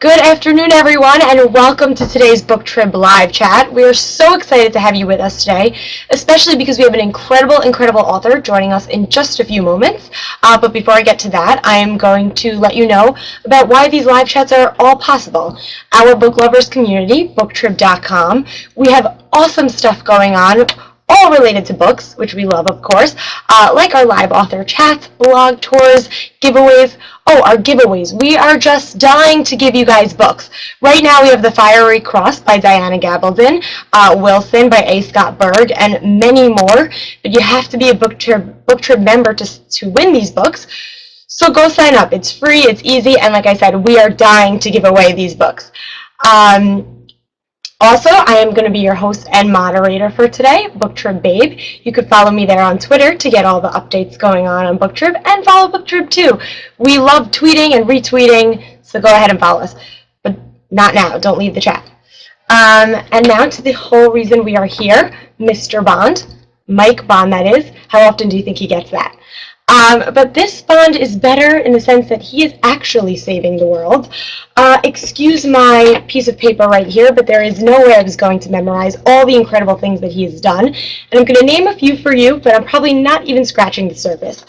Good afternoon, everyone, and welcome to today's Book Trib live chat. We are so excited to have you with us today, especially because we have an incredible author joining us in just a few moments. But before I get to that, I am going to let you know about why these live chats are all possible. Our book lovers community, booktrib.com, we have awesome stuff going on, all related to books, which we love, of course, like our live author chats, blog tours, giveaways. Oh, our giveaways. We are just dying to give you guys books. Right now we have The Fiery Cross by Diana Gabaldon, Wilson by A. Scott Berg, and many more. But you have to be a book trib member to win these books. So go sign up. It's free, it's easy, and like I said, we are dying to give away these books. Also, I am going to be your host and moderator for today, BookTrib Babe. You could follow me there on Twitter to get all the updates going on BookTrib, and follow BookTrib too. We love tweeting and retweeting, so go ahead and follow us. But not now. Don't leave the chat. And now to the whole reason we are here, Mr. Bond. Mike Bond, that is. How often do you think he gets that? But this Bond is better in the sense that he is actually saving the world. Excuse my piece of paper right here, but there is no way I was going to memorize all the incredible things that he has done. And I'm going to name a few for you, but I'm probably not even scratching the surface.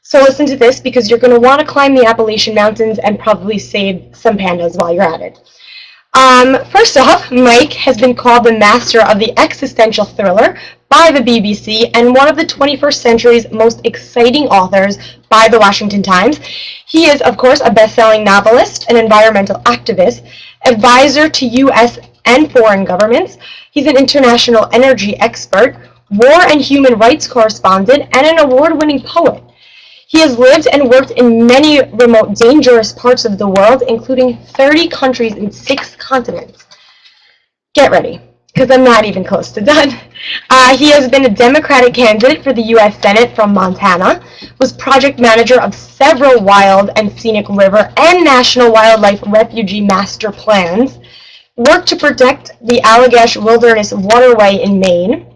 So listen to this, because you're going to want to climb the Appalachian Mountains and probably save some pandas while you're at it. First off, Mike has been called the master of the existential thriller by the BBC and one of the 21st century's most exciting authors by the Washington Times. He is, of course, a best-selling novelist, an environmental activist, advisor to U.S. and foreign governments. He's an international energy expert, war and human rights correspondent, and an award-winning poet. He has lived and worked in many remote, dangerous parts of the world, including 30 countries and 6 continents. Get ready, because I'm not even close to done. He has been a Democratic candidate for the U.S. Senate from Montana, was project manager of several wild and scenic river and national wildlife refugee master plans, worked to protect the Allagash Wilderness Waterway in Maine,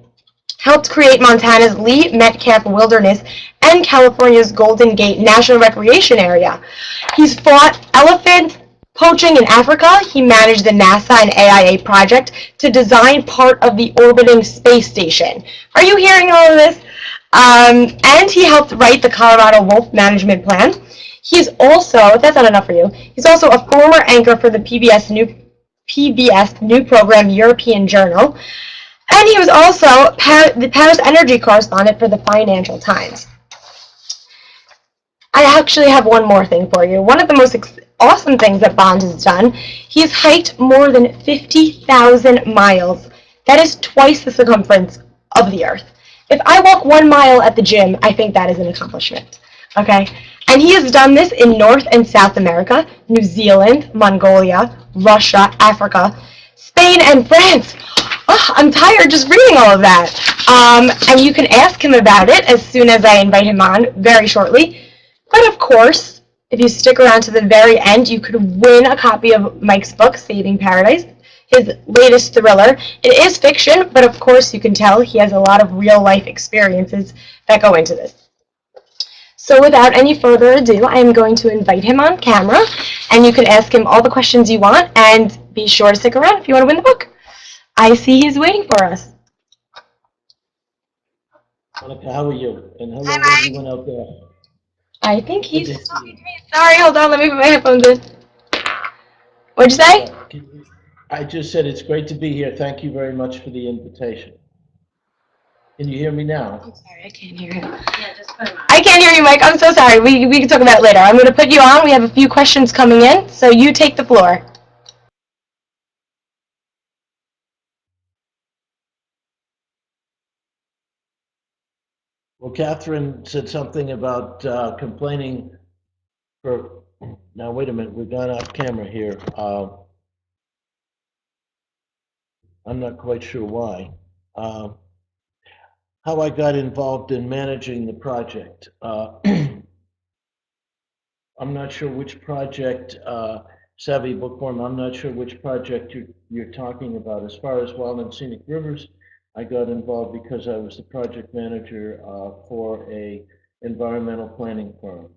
helped create Montana's Lee Metcalf Wilderness and California's Golden Gate National Recreation Area. He's fought elephant poaching in Africa. He managed the NASA and AIA project to design part of the orbiting space station. Are you hearing all of this? And he helped write the Colorado Wolf Management Plan. He's also, if that's not enough for you, he's also a former anchor for the PBS new program European Journal. And he was also the Paris energy correspondent for the Financial Times. I actually have one more thing for you. One of the most awesome things that Bond has done, he has hiked more than 50,000 miles. That is twice the circumference of the Earth. If I walk 1 mile at the gym, I think that is an accomplishment. Okay? And he has done this in North and South America, New Zealand, Mongolia, Russia, Africa, Spain, and France. Oh, I'm tired just reading all of that. And you can ask him about it as soon as I invite him on, very shortly. But of course, if you stick around to the very end, you could win a copy of Mike's book, Saving Paradise, his latest thriller. It is fiction, but of course you can tell he has a lot of real-life experiences that go into this. So without any further ado, I am going to invite him on camera, and you can ask him all the questions you want, and be sure to stick around if you want to win the book. I see he's waiting for us. Monica, how are you? And hello, Hi, Mike. everyone out there. I think Good he's to see talking you. to me. Sorry, hold on. Let me put my headphones in. What'd you say? I just said it's great to be here. Thank you very much for the invitation. Can you hear me now? I'm sorry, I can't hear him. Yeah, just put him on. I can't hear you, Mike. I'm so sorry. We can talk about it later. I'm going to put you on. We have a few questions coming in, so you take the floor. Well, Catherine said something about complaining for, now wait a minute, we've gone off camera here. I'm not quite sure why. How I got involved in managing the project. I'm not sure which project, Savvy Bookworm, I'm not sure which project you're talking about. As far as Wild and Scenic Rivers, I got involved because I was the project manager for a environmental planning firm.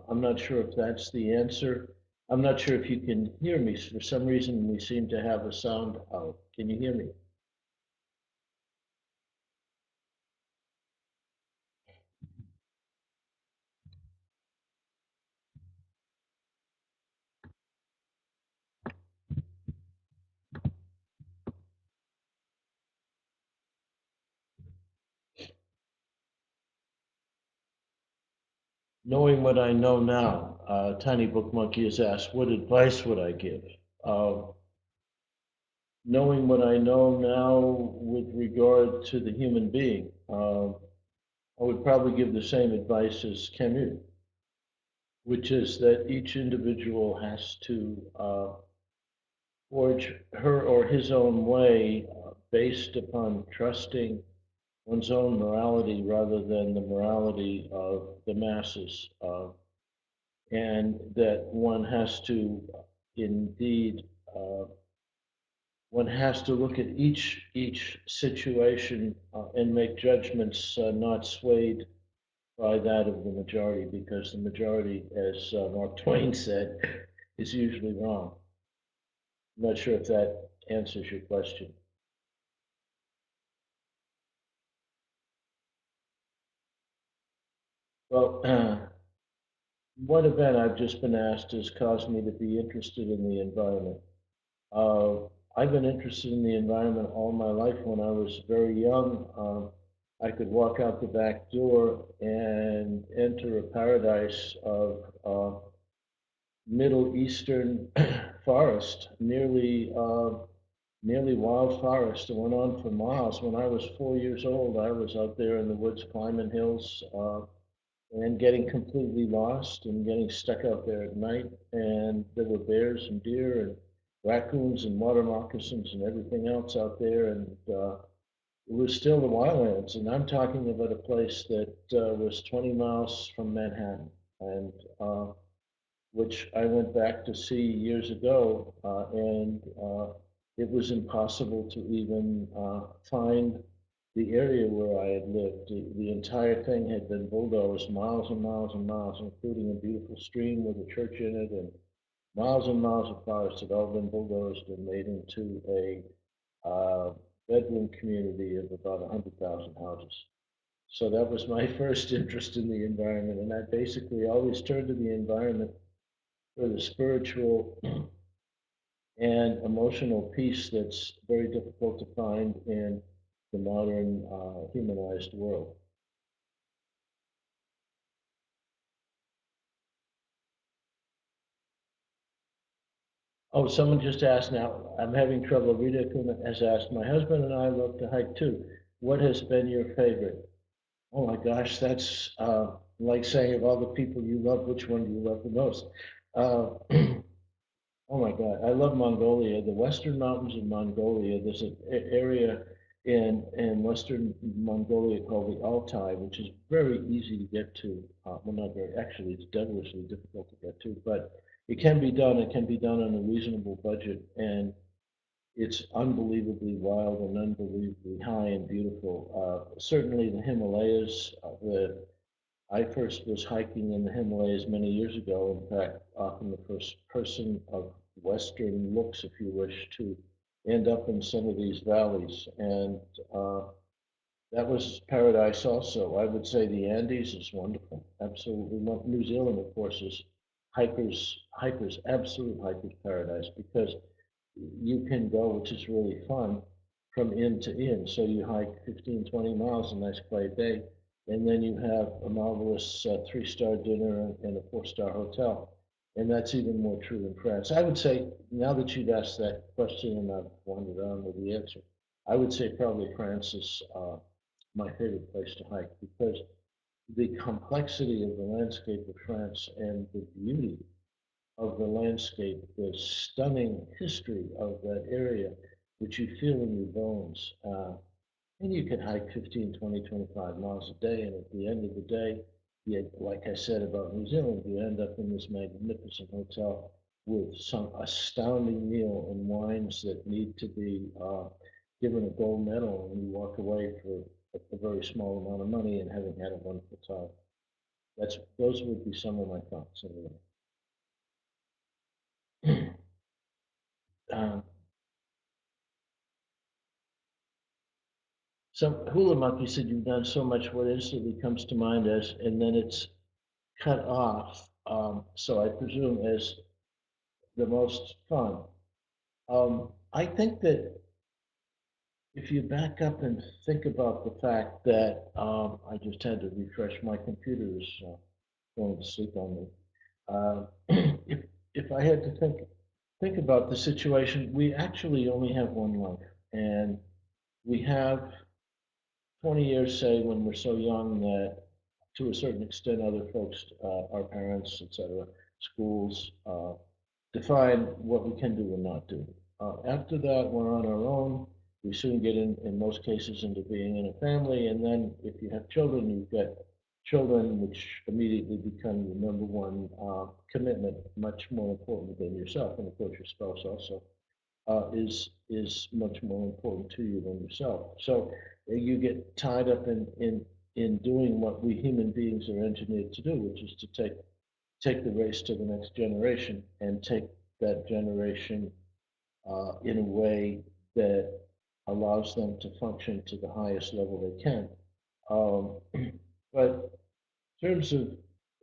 I'm not sure if that's the answer I'm not sure if you can hear me. For some reason, we seem to have a sound out. Can you hear me? Knowing what I know now, Tiny Book Monkey has asked, what advice would I give? Uh, Knowing what I know now with regard to the human being, I would probably give the same advice as Camus, which is that each individual has to forge her or his own way based upon trusting one's own morality rather than the morality of the masses. And that one has to indeed, uh, one has to look at each situation and make judgments not swayed by that of the majority, because the majority, as Mark Twain said, is usually wrong. I'm not sure if that answers your question. Well, what event I've just been asked has caused me to be interested in the environment. Uh, I've been interested in the environment all my life. When I was very young, I could walk out the back door and enter a paradise of Middle Eastern forest, nearly wild forest. It went on for miles. When I was 4 years old, I was out there in the woods climbing hills and getting completely lost and getting stuck out there at night. And there were bears and deer and raccoons and water moccasins and everything else out there. And it was still the wildlands. And I'm talking about a place that was 20 miles from Manhattan. And which I went back to see years ago, and it was impossible to even find the area where I had lived. The entire thing had been bulldozed miles and miles and miles, including a beautiful stream with a church in it, and miles of forest had all been bulldozed and made into a bedroom community of about 100,000 houses. So that was my first interest in the environment, and I basically always turned to the environment for the spiritual and emotional peace that's very difficult to find in the modern humanized world. Oh, someone just asked now, I'm having trouble. Rita Kuna has asked, my husband and I love to hike too. What has been your favorite? Oh my gosh, that's like saying of all the people you love, which one do you love the most? Uh, Oh my God, I love Mongolia. The Western Mountains of Mongolia. There's an area in Western Mongolia called the Altai, which is very easy to get to. Well, not very. Actually, it's devilishly difficult to get to, but it can be done. It can be done on a reasonable budget, and it's unbelievably wild and unbelievably high and beautiful. Certainly, the Himalayas, the I first was hiking in the Himalayas many years ago. In fact, often the first person of Western looks, if you wish, to end up in some of these valleys. And that was paradise also. I would say the Andes is wonderful. Absolutely. New Zealand, of course, is absolute hiker's paradise, because you can go, which is really fun, from inn to inn. So you hike 15, 20 miles a nice quiet day, and then you have a marvelous three-star dinner and a four-star hotel. And that's even more true in France. I would say, now that you've asked that question and I've wandered on with the answer, I would say probably France is my favorite place to hike, because the complexity of the landscape of France and the beauty of the landscape, the stunning history of that area, which you feel in your bones. And you can hike 15, 20, 25 miles a day. And at the end of the day, you, like I said about New Zealand, you end up in this magnificent hotel with some astounding meal and wines that need to be given a gold medal. And you walk away for a very small amount of money and having had a wonderful time. Those would be some of my thoughts anyway. some hula monkey said you've done so much. What instantly comes to mind as, and then it's cut off. So I presume as the most fun. I think that if you back up and think about the fact that I just had to refresh my computer is going to sleep on me. Uh, if I had to think about the situation, we actually only have one life, and we have 20 years, say, when we're so young that, to a certain extent, other folks, our parents, etc., schools, define what we can do and not do. After that, we're on our own. We soon get in most cases, into being in a family. And then if you have children, you've got children, which immediately become your number one commitment, much more important than yourself. And of course, your spouse also is much more important to you than yourself. So you get tied up in doing what we human beings are engineered to do, which is to take the race to the next generation and take that generation in a way that allows them to function to the highest level they can. But in terms of,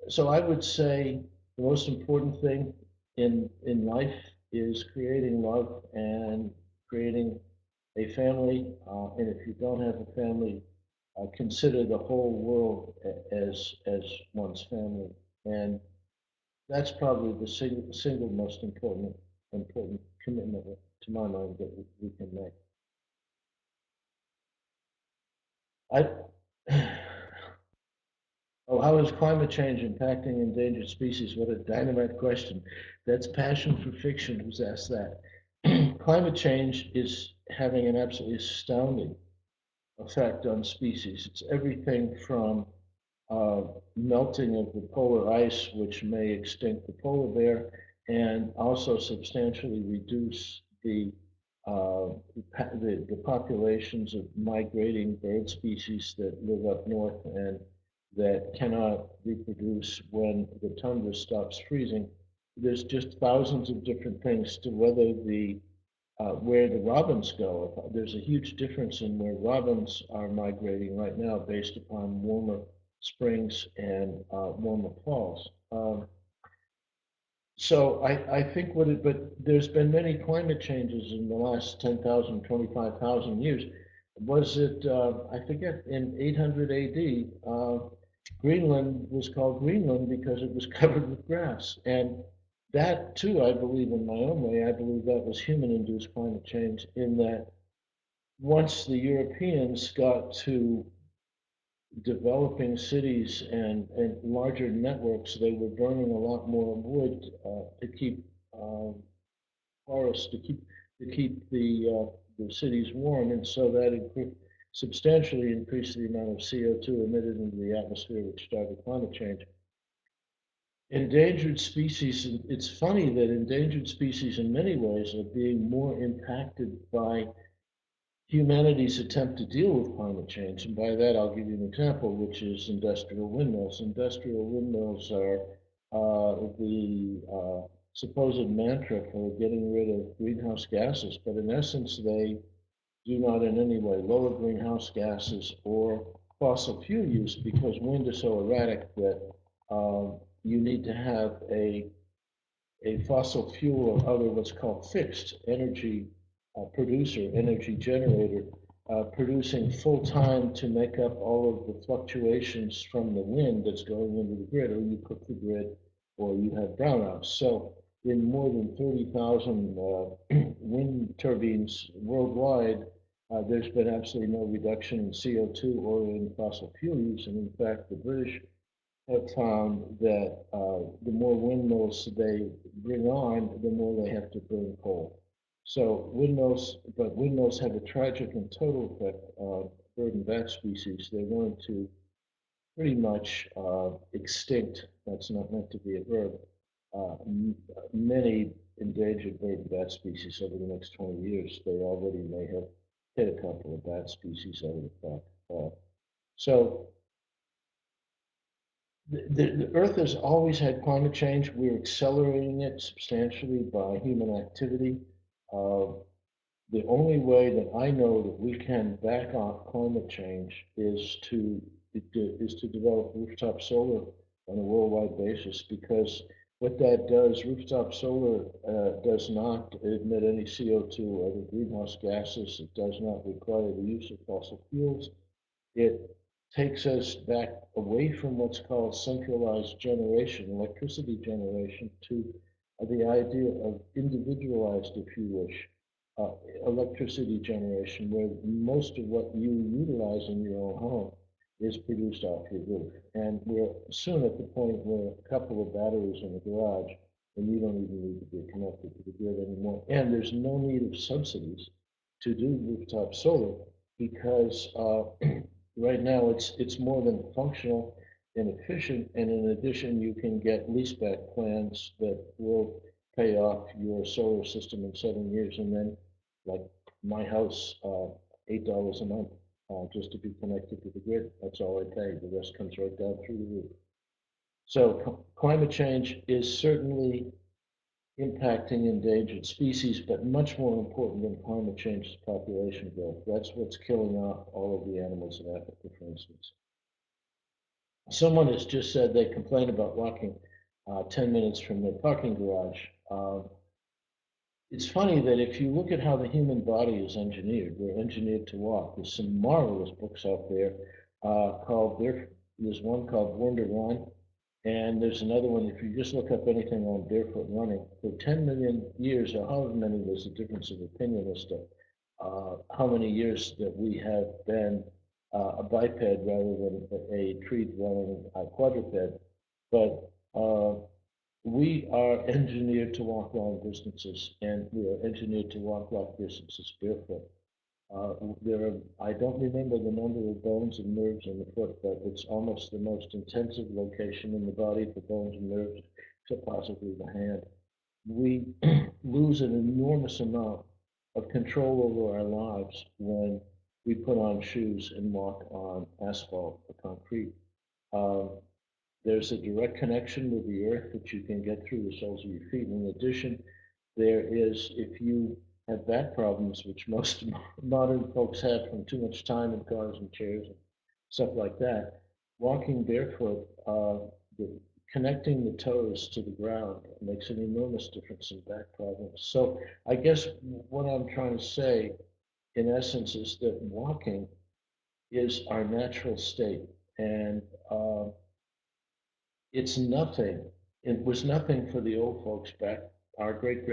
so I would say the most important thing in life is creating love and creating a family. And if you don't have a family, consider the whole world as one's family. And that's probably the single most important commitment to my mind that we can make. I Oh, how is climate change impacting endangered species? What a dynamite question. That's Passion for Fiction who's asked that. Climate change is having an absolutely astounding effect on species. It's everything from melting of the polar ice, which may extinct the polar bear, and also substantially reduce the populations of migrating bird species that live up north and that cannot reproduce when the tundra stops freezing. There's just thousands of different things to where the robins go. There's a huge difference in where robins are migrating right now based upon warmer springs and warmer falls. So I think but there's been many climate changes in the last 10,000, 25,000 years. Was it, I forget, in 800 AD, Greenland was called Greenland because it was covered with grass. And that too, I believe in my own way, I believe that was human-induced climate change in that once the Europeans got to developing cities and larger networks, they were burning a lot more wood to keep forests to keep the cities warm, and so that substantially increased the amount of CO2 emitted into the atmosphere, which started climate change. Endangered species, it's funny that endangered species in many ways are being more impacted by humanity's attempt to deal with climate change. And by that, I'll give you an example, which is industrial windmills. Industrial windmills are the supposed mantra for getting rid of greenhouse gases, but in essence, they do not in any way lower greenhouse gases or fossil fuel use because wind is so erratic that you need to have a fossil fuel or other what's called fixed energy producer, energy generator, producing full time to make up all of the fluctuations from the wind that's going into the grid, or you cook the grid, or you have brownouts. So, in more than 30,000 wind turbines worldwide, there's been absolutely no reduction in CO2 or in fossil fuel use. And in fact, the British have found that the more windmills they bring on, the more they have to burn coal. So windmills have a tragic and total effect on bird and bat species. They're going to pretty much extinct. That's not meant to be a verb. Many endangered bird and bat species over the next 20 years. They already may have hit a couple of bat species out of the park. So the Earth has always had climate change. We're accelerating it substantially by human activity. Uh, the only way that I know that we can back off climate change is to develop rooftop solar on a worldwide basis because what that does, rooftop solar does not emit any CO2 or other greenhouse gases. It does not require the use of fossil fuels. It takes us back away from what's called centralized generation, electricity generation, to the idea of individualized, if you wish, uh, electricity generation, where most of what you utilize in your own home is produced off your roof. And we're soon at the point where a couple of batteries in the garage, and you don't even need to be connected to the grid anymore. And there's no need of subsidies to do rooftop solar because right now it's more than functional and efficient, and in addition, you can get leaseback plans that will pay off your solar system in 7 years, and then, like my house, $8 a month just to be connected to the grid. That's all I pay. The rest comes right down through the roof. So climate change is certainly impacting endangered species, but much more important than climate change is population growth. That's what's killing off all of the animals in Africa, for instance. Someone has just said they complain about walking 10 minutes from their parking garage. It's funny that if you look at how the human body is engineered, we're engineered to walk. There's some marvelous books out there there's one called Born to Run, and there's another one, if you just look up anything on barefoot running, for 10 million years, or however many, there's a difference of opinion as to how many years that we have been a biped rather than a tree-dwelling quadruped. But we are engineered to walk long distances, and we are engineered to walk long distances barefoot. I don't remember the number of bones and nerves in the foot, but it's almost the most intensive location in the body for bones and nerves, except possibly the hand. We lose an enormous amount of control over our lives when we put on shoes and walk on asphalt or concrete. Um, there's a direct connection with the earth that you can get through the soles of your feet. In addition, there is, if you have back problems, which most modern folks have from too much time in cars and chairs and stuff like that, walking barefoot, the, connecting the toes to the ground makes an enormous difference in back problems. So I guess what I'm trying to say, in essence, is that walking is our natural state. And it's nothing. It was nothing for the old folks back, our great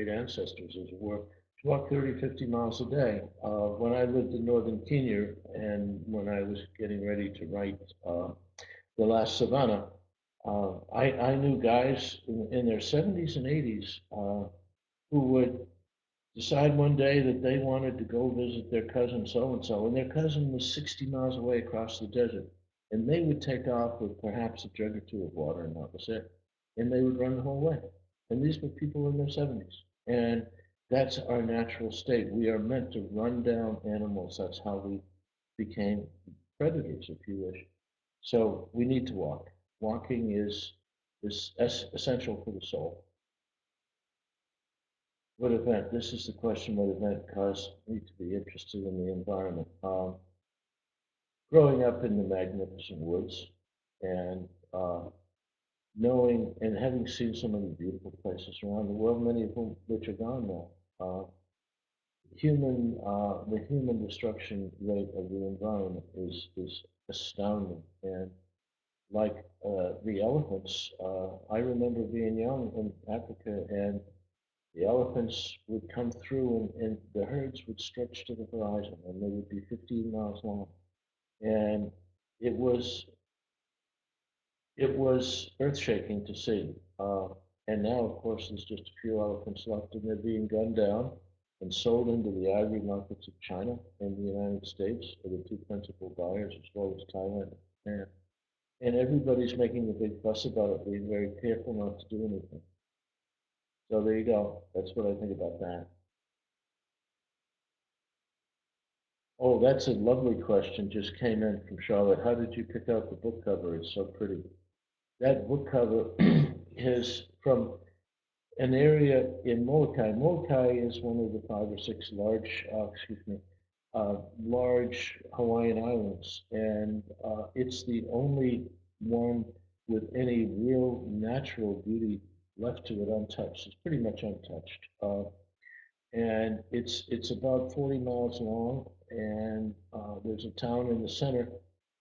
ancestors, as it were, to walk 30, 50 miles a day. When I lived in northern Kenya and when I was getting ready to write The Last Savannah, I knew guys in their 70s and 80s who would decide one day that they wanted to go visit their cousin so and so, and their cousin was 60 miles away across the desert. And they would take off with perhaps a jug or two of water, and that was it. And they would run the whole way. And these were people in their 70s. And that's our natural state. We are meant to run down animals. That's how we became predators, if you wish. So we need to walk. Walking is essential for the soul. What event? This is the question. What event caused me to be interested in the environment? Growing up in the magnificent woods and knowing and having seen so many beautiful places around the world, many of which are gone now. The human destruction rate of the environment is astounding. And like the elephants, I remember being young in Africa, and the elephants would come through, and the herds would stretch to the horizon, and they would be 15 miles long. And it was it was earth shaking to see. And now, of course, there's just a few elephants left, and they're being gunned down and sold into the ivory markets of China and the United States are the two principal buyers, as well as Thailand and Japan. And everybody's making a big fuss about it, being very careful not to do anything. So there you go. That's what I think about that. Oh, that's a lovely question. Just came in from Charlotte. How did you pick out the book cover? It's so pretty. That book cover is from an area in Molokai. Molokai is one of the five or six large Hawaiian islands, and it's the only one with any real natural beauty left to it untouched. It's pretty much untouched, and it's about 40 miles long, and there's a town in the center,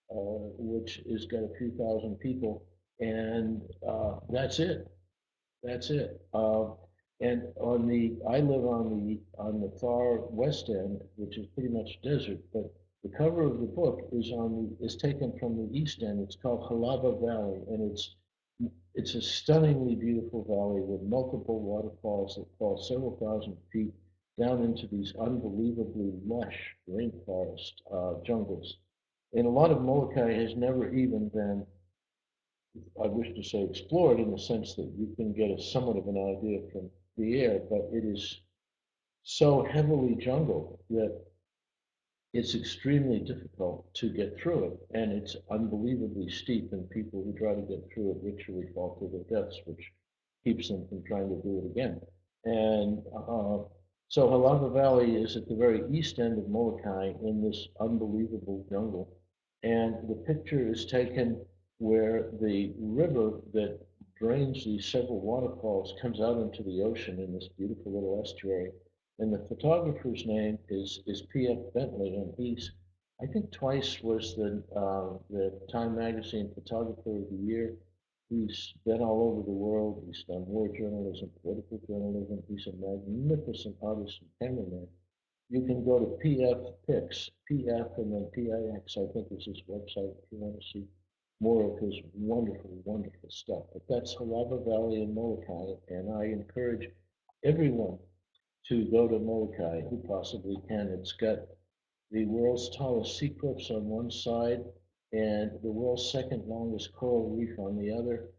which has got a few thousand people, and that's it. That's it. And I live on the far west end, which is pretty much desert. But the cover of the book is taken from the east end. It's called Halava Valley, and it's a stunningly beautiful valley with multiple waterfalls that fall several thousand feet down into these unbelievably lush rainforest jungles. And a lot of Molokai has never even been, I wish to say, explored in the sense that you can get a somewhat of an idea from the air, but it is so heavily jungle that it's extremely difficult to get through it, and it's unbelievably steep, and people who try to get through it literally fall to their deaths, which keeps them from trying to do it again. And so Halava Valley is at the very east end of Molokai in this unbelievable jungle, and the picture is taken where the river that drains these several waterfalls comes out into the ocean in this beautiful little estuary, and the photographer's name is P.F. Bentley, and I think, twice was the Time Magazine Photographer of the Year. He's been all over the world. He's done war journalism, political journalism. He's a magnificent artist and cameraman. You can go to PF Pics, PF and then PIX, I think is his website if you want to see more of his wonderful, wonderful stuff. But that's Halava Valley in Molokai, and I encourage everyone to go to Molokai who possibly can. It's got the world's tallest sea cliffs on one side and the world's second longest coral reef on the other.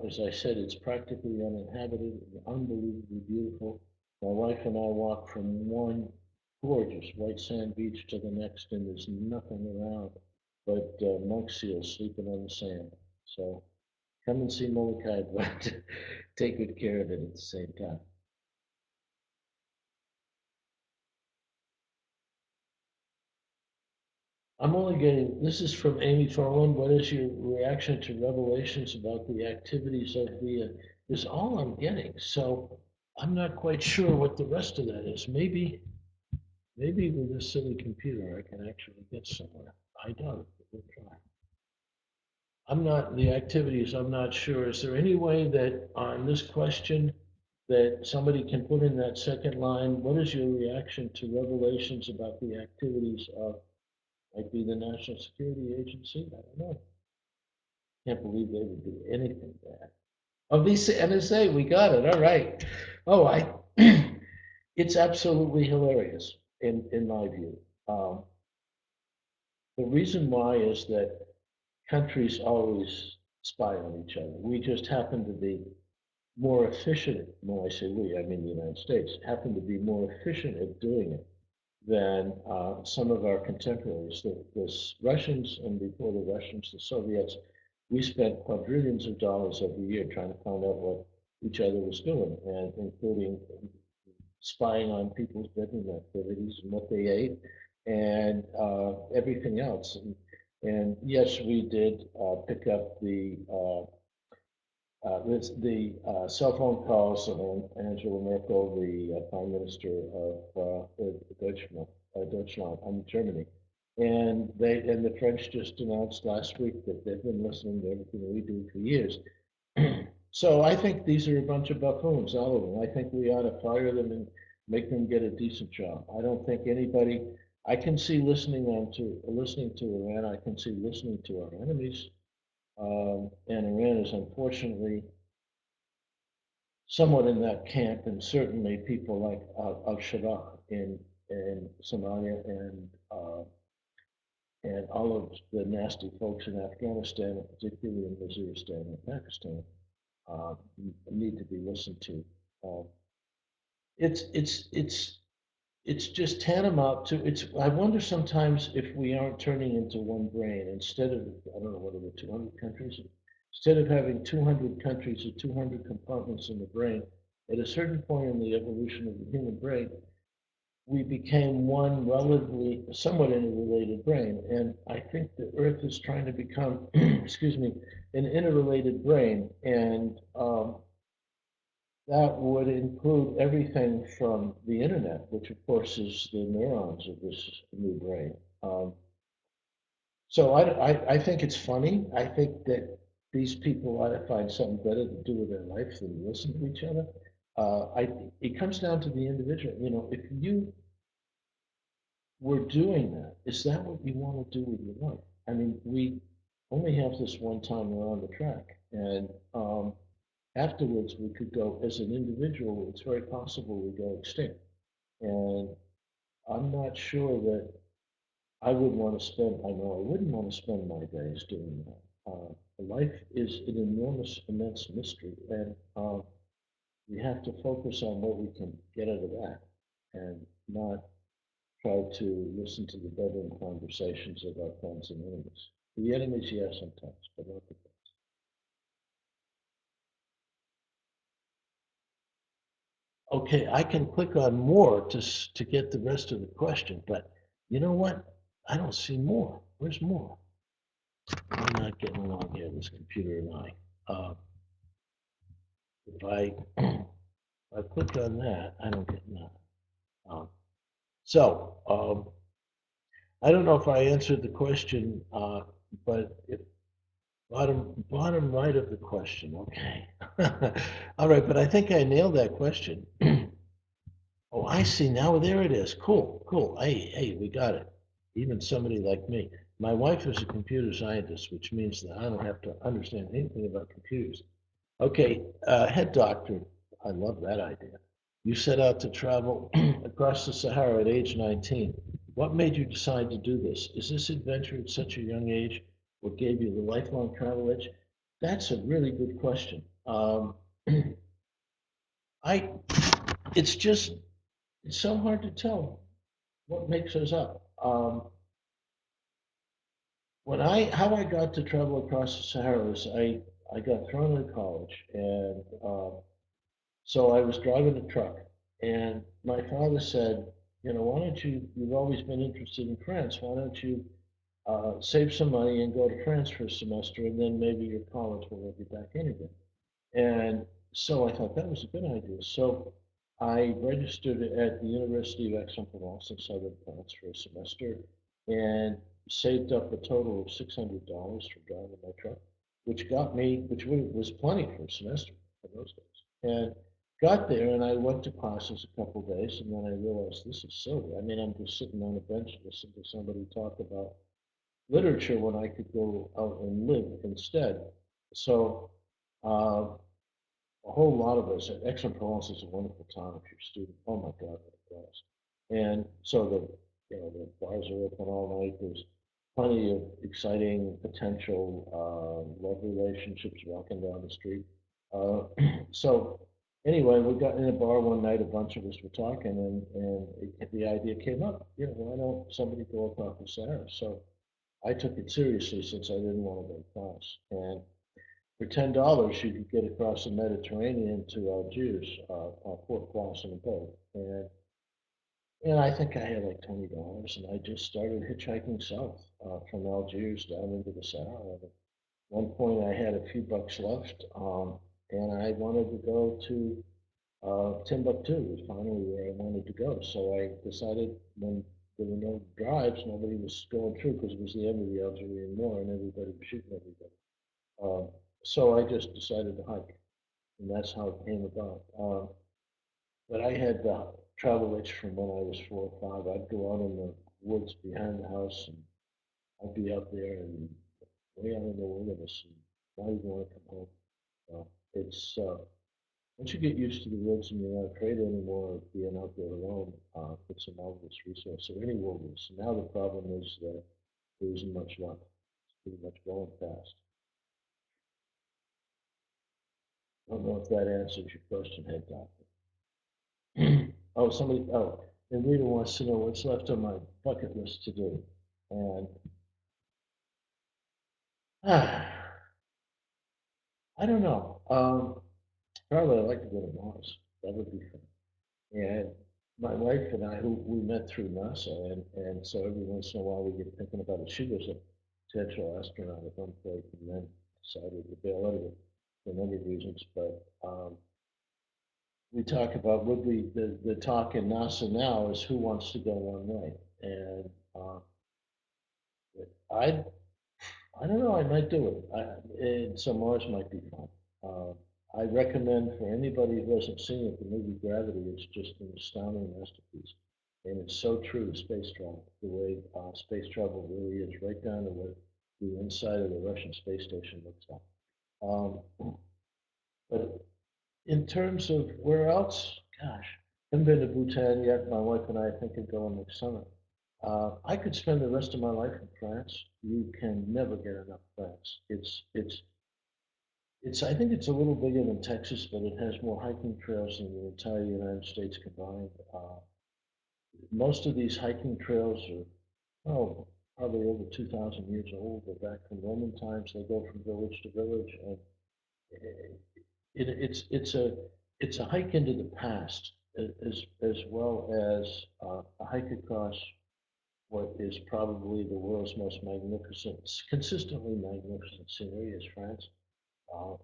As I said, it's practically uninhabited and unbelievably beautiful. My wife and I walked from one gorgeous white sand beach to the next, and there's nothing around but monk seals sleeping on the sand. So come and see Molokai, but take good care of it at the same time. I'm only getting, this is from Amy Farland. What is your reaction to revelations about the activities of is all I'm getting. So I'm not quite sure what the rest of that is. Maybe with this silly computer, I can actually get somewhere. I doubt it, but we'll try. The activities, I'm not sure. Is there any way that on this question that somebody can put in that second line, what is your reaction to revelations about the activities of, might be the National Security Agency? I don't know. Can't believe they would do anything bad. Oh, NSA, we got it. All right. Oh, it's absolutely hilarious in my view. Um, the reason why is that countries always spy on each other. We just happen to be more efficient. When I say we, I mean the United States, happen to be more efficient at doing it than some of our contemporaries. The Russians, and before the Russians, the Soviets, we spent quadrillions of dollars every year trying to find out what each other was doing, and including spying on people's bedroom activities and what they ate and everything else. And yes, we did pick up the cell phone calls of Angela Merkel, the Prime Minister of Deutschland, Germany. And the French just announced last week that they've been listening to everything we do for years. So I think these are a bunch of buffoons, all of them. I think we ought to fire them and make them get a decent job. I don't think anybody, I can see listening to Iran, I can see listening to our enemies. And Iran is unfortunately somewhat in that camp, and certainly people like al-Shabaab in Somalia and all of the nasty folks in Afghanistan, and particularly in Waziristan and Pakistan, uh, need to be listened to. Uh, it's it's it's it's just tantamount to it's. I wonder sometimes if we aren't turning into one brain instead of, I don't know what are the 200 countries. Instead of having 200 countries or 200 compartments in the brain, At a certain point in the evolution of the human brain, we became one relatively, somewhat interrelated brain. And I think the Earth is trying to become, excuse me, an interrelated brain. And that would include everything from the internet, which of course is the neurons of this new brain. Um, so I think it's funny. I think that these people ought to find something better to do with their life than listen to each other. It comes down to the individual. You know, if you were doing that, is that what you want to do with your life? I mean, we only have this one time around the track, and afterwards we could go as an individual. It's very possible we go extinct, and I'm not sure that I would want to spend. I know I wouldn't want to spend my days doing that. Life is an enormous, immense mystery, and we have to focus on what we can get out of that, and not try to listen to the bedroom conversations of our friends and enemies. The enemies, yes, sometimes, but not the friends. Okay, I can click on more to get the rest of the question, but you know what? I don't see more. Where's more? We're not getting along here, this computer and I. If I if I click on that, I don't get that. Um, so I don't know if I answered the question, but if bottom right of the question, okay. All right, but I think I nailed that question. Oh, I see now. There it is. Cool, cool. Hey, we got it. Even somebody like me. My wife is a computer scientist, which means that I don't have to understand anything about computers. Okay, head doctor. I love that idea. You set out to travel across the Sahara at age 19. What made you decide to do this? Is this adventure at such a young age what gave you the lifelong travel itch? That's a really good question. I, it's just, it's so hard to tell what makes us up. How I got to travel across the Sahara is I got thrown out of college, and so I was driving a truck, and my father said, you know, why don't you, you've always been interested in France, why don't you save some money and go to France for a semester, and then maybe your college will let you back in again. And so I thought that was a good idea. So I registered at the University of Aix-en-Provence in southern France for a semester and saved up a total of $600 for driving my truck, which got me, which was plenty for a semester in those days. And got there and I went to classes a couple of days and then I realized this is silly. I mean, I'm just sitting on a bench listening to somebody talk about literature when I could go out and live instead. So uh, a whole lot of us at Aix-en-Provence is a wonderful town if you're a student. Oh my God, what a blast! And so the bars are open all night. There's plenty of exciting potential love relationships walking down the street. Uh, so anyway, we got in a bar one night. A bunch of us were talking, and the idea came up. You know, why don't somebody go across the Sahara? So I took it seriously since I didn't want to go to class. And for $10, you could get across the Mediterranean to Algiers, Port Claus in a boat. And I think I had like $20, and I just started hitchhiking south from Algiers down into the Sahara. At one point, I had a few bucks left, and I wanted to go to Timbuktu. Was finally where I wanted to go. So I decided when there were no drives, nobody was going through because it was the end of the Algerian War, and everybody was shooting everybody. Um, so I just decided to hike, and that's how it came about. But I had travel itch from when I was 4 or 5. I'd go out in the woods behind the house, and I'd be out there and way out in the wilderness, and not even want to come home. It's once you get used to the woods and you're not afraid anymore of being out there alone, it's a marvelous resource. So any wilderness. Now the problem is that there isn't much left. It's pretty much going fast. I don't know if that answers your question, Head Doctor. And Rita wants to know what's left on my bucket list to do. And I don't know. Probably I'd like to go to Mars. That would be fun. And my wife and I, who we met through NASA, and so every once in a while we get thinking about it. She was a potential astronaut at one point and then decided to bail out of it for many reasons. But we talk about would we, the talk in NASA now is who wants to go one way. And I I don't know. I might do it. And so Mars might be fun. Uh, I recommend for anybody who hasn't seen it, the movie Gravity. It's just an astounding masterpiece, and it's so true to space travel. The way space travel really is, right down to what the inside of the Russian space station looks like. But in terms of where else, gosh, I haven't been to Bhutan yet. My wife and I think of going next summer. I could spend the rest of my life in France. You can never get enough France. It's. I think it's a little bigger than Texas, but it has more hiking trails than the entire United States combined. Most of these hiking trails are, oh, probably over 2,000 years old. They're back from Roman times. They go from village to village, and it's a hike into the past as well as a hike across what is probably the world's most magnificent, consistently magnificent scenery is France. Uh,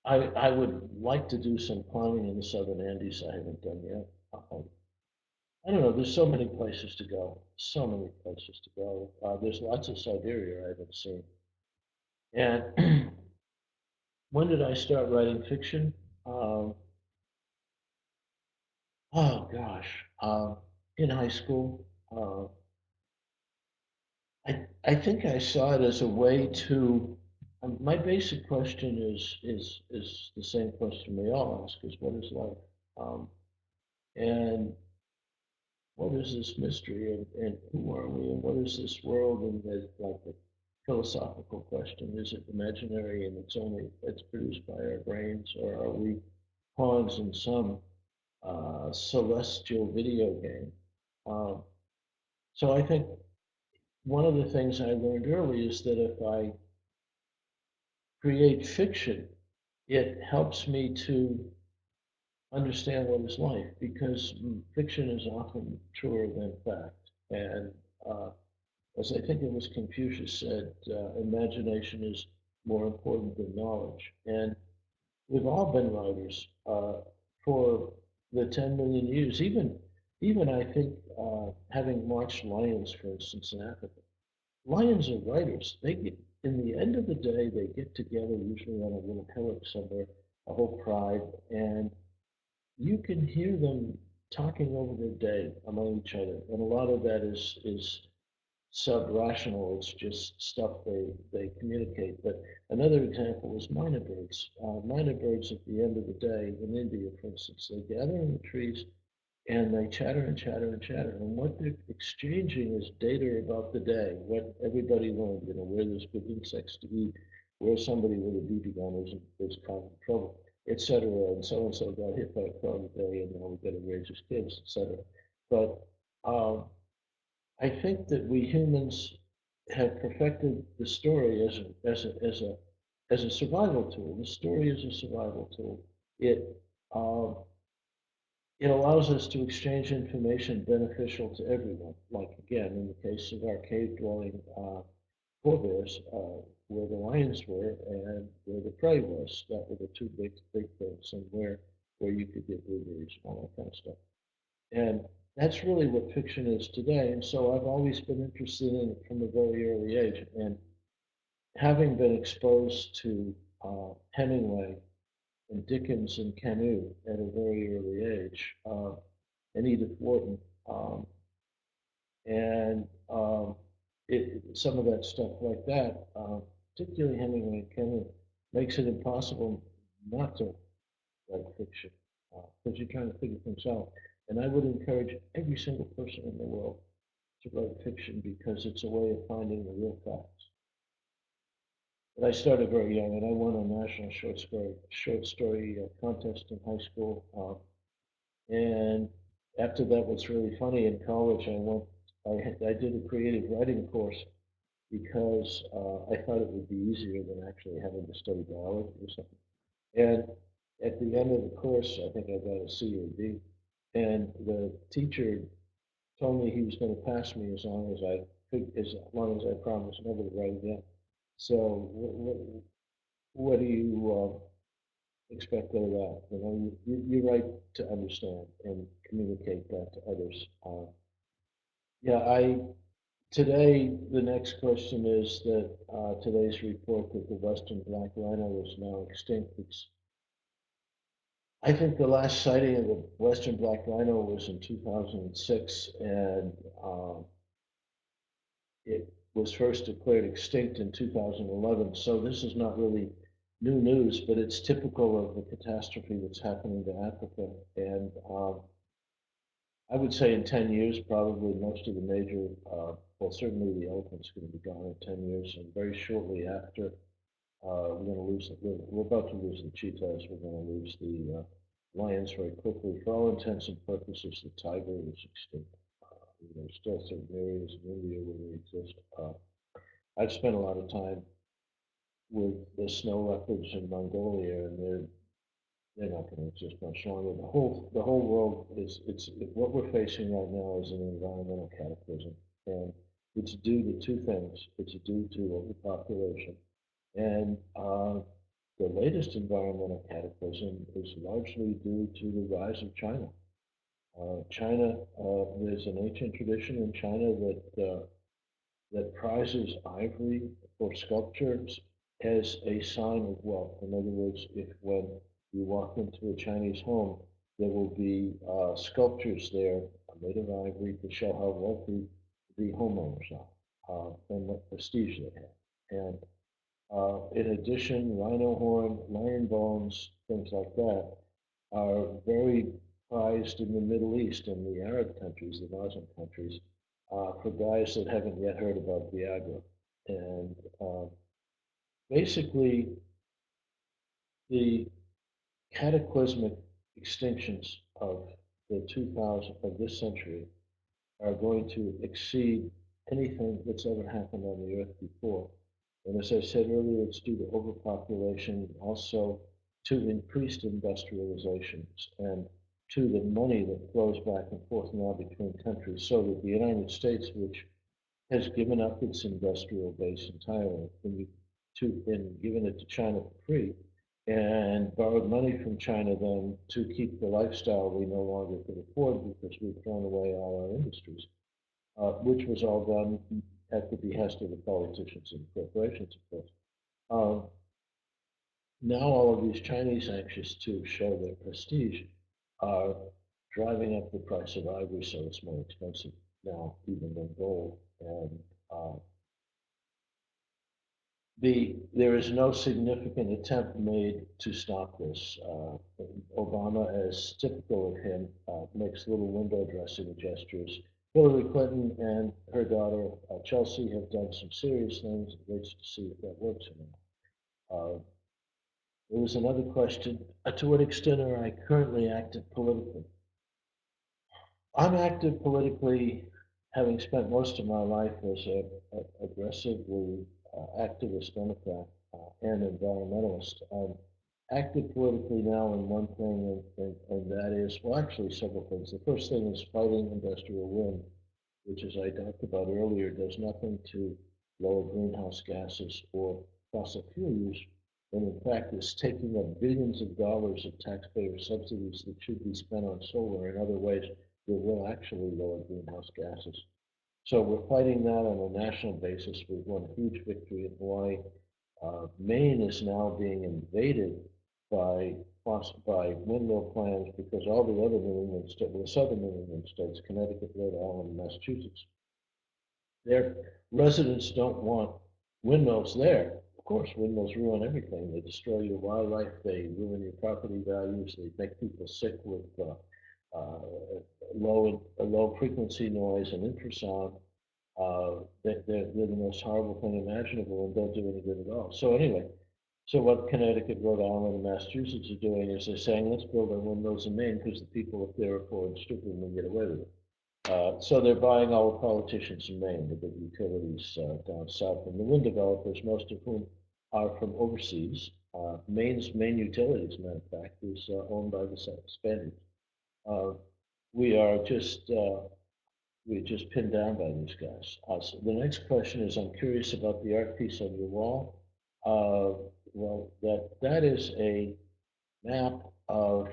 I would like to do some climbing in the southern Andes. I haven't done yet. I don't know. There's so many places to go. So many places to go. There's lots of Siberia I haven't seen. And when did I start writing fiction? Um, oh gosh, in high school. I think I saw it as a way to. My basic question is the same question we all ask: is what is life? Um, and what is this mystery and who are we and what is this world and the like the philosophical question, is it imaginary and it's produced by our brains, or are we pawns in some celestial video game? um, so I think one of the things I learned early is that if I create fiction, it helps me to understand what is life, because fiction is often truer than fact. And uh, as I think it was Confucius said, imagination is more important than knowledge. And we've all been writers for the 10 million years. Even I think having watched lions, for instance, in Africa, lions are writers. They get, in the end of the day, they get together usually on a little hillock somewhere, a whole pride, and you can hear them talking over their day among each other. And a lot of that is sub-rational. It's just stuff they communicate. But another example is minor birds. Minor birds, at the end of the day, in India, for instance, they gather in the trees and they chatter and chatter and chatter. And what they're exchanging is data about the day, what everybody learned, where there's good insects to eat, where somebody with a BB gun is causing trouble, et cetera. And so got hit by a car today, and now we got to raise his kids, et cetera. But I think that we humans have perfected the story as a survival tool. The story is a survival tool. It um, it allows us to exchange information beneficial to everyone. Like again, in the case of our cave-dwelling forebears, where the lions were and where the prey was, that were the two big things, and where you could get blueberries and all that kind of stuff. And that's really what fiction is today. And so I've always been interested in it from a very early age. And having been exposed to Hemingway and Dickens and Camus at a very early age, and Edith Wharton, and some of that stuff like that, particularly Hemingway and Camus, makes it impossible not to write fiction, because you're trying to figure things out. And I would encourage every single person in the world to write fiction, because it's a way of finding the real facts. But I started very young, and I won a national short story contest in high school. And after that, what's really funny, in college, I did a creative writing course because I thought it would be easier than actually having to study biology or something. And At the end of the course, I think I got a C or D, and the teacher told me he was going to pass me as long as I promised never to write again. So what do you expect out of that? You know, you write to understand and communicate that to others. Yeah, today the next question is that today's report that the western black rhino is now extinct. I think the last sighting of the western black rhino was in 2006, and it was first declared extinct in 2011. So this is not really new news, but it's typical of the catastrophe that's happening to Africa. And I would say in 10 years, probably most of the major, well, certainly the elephant's going to be gone in 10 years, and very shortly after, we're going to lose, we're about to lose the cheetahs, we're going to lose the lions very quickly. For all intents and purposes, the tiger is extinct. There's still certain areas in India where they exist. I've spent a lot of time with the snow leopards in Mongolia, and they're not going to exist much longer. The whole world is it's what we're facing right now is an environmental cataclysm, and it's due to two things. It's due to overpopulation, and the latest environmental cataclysm is largely due to the rise of China. China, there's an ancient tradition in China that prizes ivory for sculptures as a sign of wealth. In other words, if when you walk into a Chinese home, there will be sculptures there made of ivory to show how wealthy the homeowners are and what prestige they have. And in addition, rhino horn, lion bones, things like that are very prized in the Middle East and the Arab countries, the Muslim countries, for guys that haven't yet heard about Viagra. And basically, the cataclysmic extinctions of the 2000 of this century are going to exceed anything that's ever happened on the earth before. And as I said earlier, it's due to overpopulation, also to increased industrializations and to the money that flows back and forth now between countries, so that the United States, which has given up its industrial base entirely and given it to China for free, and borrowed money from China then to keep the lifestyle we no longer could afford because we've thrown away all our industries, which was all done at the behest of the politicians and corporations, of course. Uh, Now all of these Chinese anxious to show their prestige are driving up the price of ivory, so it's more expensive now even than gold. And there is no significant attempt made to stop this. Obama, as typical of him, makes little window dressing gestures. Hillary Clinton and her daughter Chelsea have done some serious things. It waits to see if that works or not. There was another question: to what extent are I currently active politically? I'm active politically, having spent most of my life as a aggressively activist Democrat and environmentalist. I'm active politically now in one thing, and that is, well, actually, several things. The first thing is fighting industrial wind, which, as I talked about earlier, does nothing to lower greenhouse gases or fossil fuel use, and in fact is taking up billions of dollars of taxpayer subsidies that should be spent on solar and other ways that will actually lower greenhouse gases. So we're fighting that on a national basis. We've won a huge victory in Hawaii. Maine is now being invaded by by windmill plants because all the other New England states, the southern New England states, Connecticut, Rhode Island, and Massachusetts, their residents don't want windmills there. Of course, windmills ruin everything. They destroy your wildlife. They ruin your property values. They make people sick with low frequency noise and infrasound. They're the most horrible thing imaginable and don't do any good at all. So anyway, so what Connecticut, Rhode Island, and Massachusetts are doing is they're saying, let's build our windmills in Maine because the people up there are poor and stupid and they get away with it. So they're buying all the politicians in Maine, the big utilities down south, and the wind developers, most of whom are from overseas, Maine Utilities, matter of fact, is owned by the Spaniards. Uh, we are just we're just pinned down by these guys. So the next question is, I'm curious about the art piece on your wall. Well, that is a map of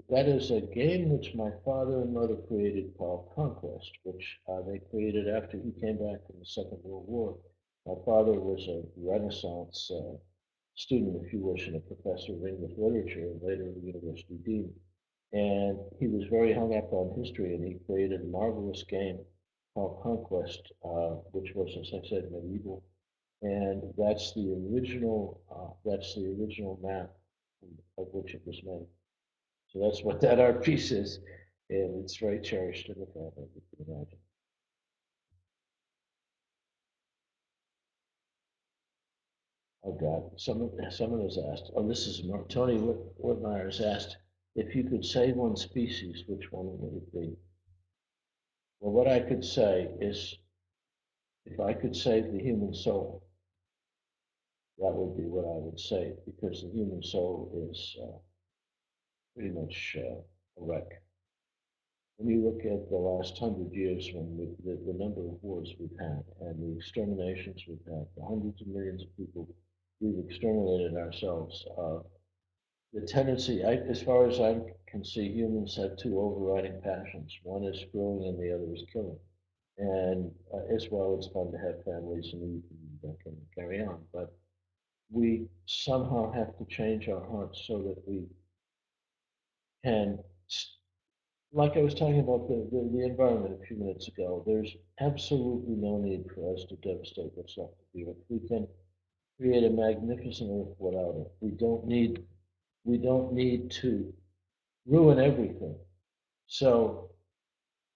that is a game which my father and mother created called Conquest, which they created after he came back from the Second World War. My father was a Renaissance student, if you wish, and a professor of English literature, and later a university dean. And he was very hung up on history, and he created a marvelous game called Conquest, which was, as I said, medieval. And that's the original map of which it was made. So that's what that art piece is, and it's very cherished in the family, you can imagine. Oh God, someone has asked. Oh, this is Tony Whitmire has asked if you could save one species, which one would it be? Well, what I could say is, if I could save the human soul, that would be what I would say, because the human soul is pretty much a wreck. When you look at the last 100 years, when the number of wars we've had and the exterminations we've had, the hundreds of millions of people we've exterminated ourselves, the tendency, as far as I can see, humans have two overriding passions. One is screwing and the other is killing. And as well, it's fun to have families and eat and drink and carry on. But we somehow have to change our hearts so that we can, like I was talking about the environment a few minutes ago, there's absolutely no need for us to devastate what's left of the earth. We can create a magnificent earth without it. We don't need to ruin everything. So